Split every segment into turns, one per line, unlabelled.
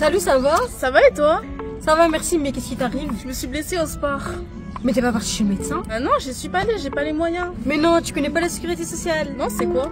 Salut, ça va?
Ça va et toi?
Ça va, merci, mais qu'est-ce qui t'arrive?
Je me suis blessée au sport.
Mais t'es pas parti chez le médecin?
Non, je suis pas allée, j'ai pas les moyens.
Mais non, tu connais pas la sécurité sociale.
Non, c'est quoi?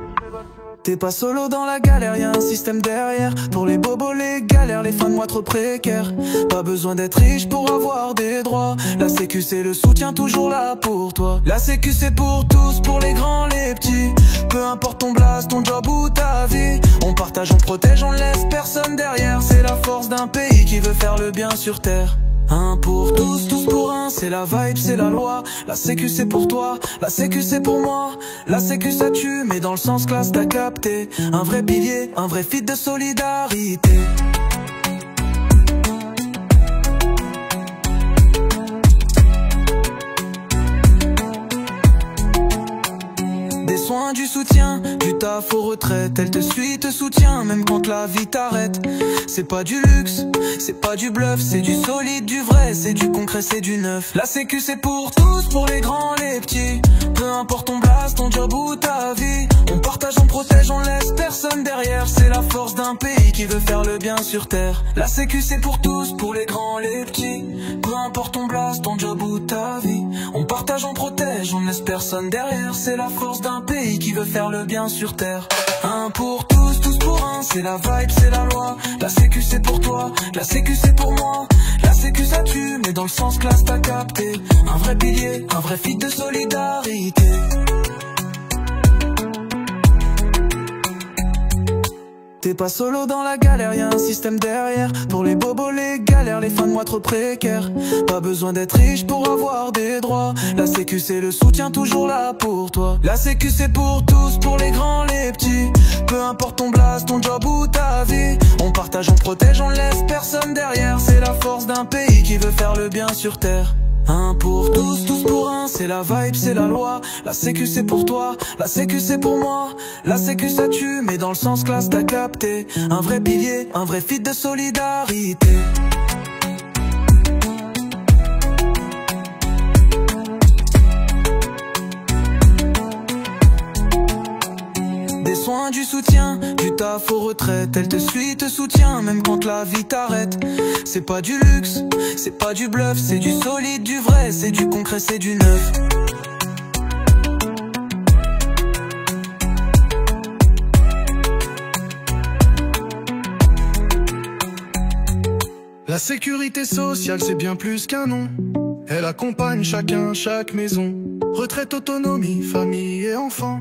T'es pas solo dans la galère, y'a un système derrière. Pour les bobos, les galères, les fins de mois trop précaires. Pas besoin d'être riche pour avoir des droits. La sécu c'est le soutien toujours là pour toi. La sécu c'est pour tous, pour les grands, les petits. Peu importe ton blast, ton job ou ta vie. On partage, on protège, on laisse personne derrière. C'est la force d'un pays qui veut faire le bien sur terre. Un pour tous, tous pour un, c'est la vibe, c'est la loi. La sécu c'est pour toi, la sécu c'est pour moi. La sécu ça tue, mais dans le sens classe t'as capté. Un vrai pilier, un vrai feat de solidarité. Des soins, du soutien, du taf aux retraites. Elle te suit, te soutient, même quand la vie t'arrête. C'est pas du luxe, c'est pas du bluff, c'est du solide, du vrai, c'est du concret, c'est du neuf. La sécu c'est pour tous, pour les grands, les petits. Peu importe ton blast, ton job ou ta vie. On partage, on protège, on laisse personne derrière. C'est la force d'un pays qui veut faire le bien sur terre. La sécu c'est pour tous, pour les grands, les petits. Peu importe ton blast, ton job ou ta vie. On partage, on protège, on laisse personne derrière. C'est la force d'un pays qui veut faire le bien sur terre. Un pour tous, tous pour un, c'est la vibe, c'est la loi. La sécu c'est pour toi, la sécu c'est pour moi. La sécu ça tue, mais dans le sens classe t'as capté. Un vrai pilier, un vrai feat de solidarité. T'es pas solo dans la galère, y'a un système derrière. Pour les bobos, les galères, les fins de mois trop précaires. Pas besoin d'être riche pour avoir des droits. La sécu c'est le soutien toujours là pour toi. La sécu c'est pour tous, pour les grands, les petits. Peu importe ton blast, ton job ou ta vie. On partage, on protège, on laisse personne derrière. C'est la force d'un pays qui veut faire le bien sur terre. Un pour tous, tous pour un, c'est la vibe, c'est la loi. La sécu c'est pour toi, la sécu c'est pour moi. La sécu ça tue, mais dans le sens classe t'as capté. Un vrai pilier, un vrai feat de solidarité. Des soins, du soutien, du taf aux retraites. Elle te suit, te soutient, même quand la vie t'arrête. C'est pas du luxe, c'est pas du bluff, c'est du solide, du vrai, c'est du concret, c'est du neuf.
La sécurité sociale c'est bien plus qu'un nom. Elle accompagne chacun, chaque maison. Retraite, autonomie, famille et enfants.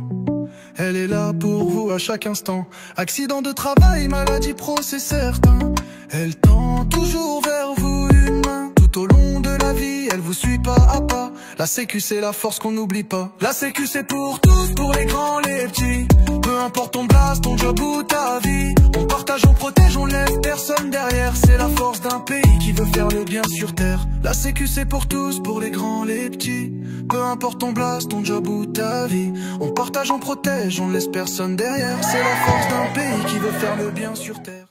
Elle est là pour vous à chaque instant. Accident de travail, maladie pro, c'est certain. Elle tend toujours vers vous une main. Tout au long de la vie, elle vous suit pas à pas. La sécu c'est la force qu'on n'oublie pas. La sécu c'est pour tous, pour les grands, les petits. Peu importe ton blast, ton job ou ta vie. On partage, on protège, on laisse personne derrière. C'est la force d'un pays qui veut faire le bien sur terre. La sécu c'est pour tous, pour les grands, les petits. Peu importe ton blast, ton job ou ta vie. On partage, on protège, on laisse personne derrière. C'est la force d'un pays qui veut faire le bien sur terre.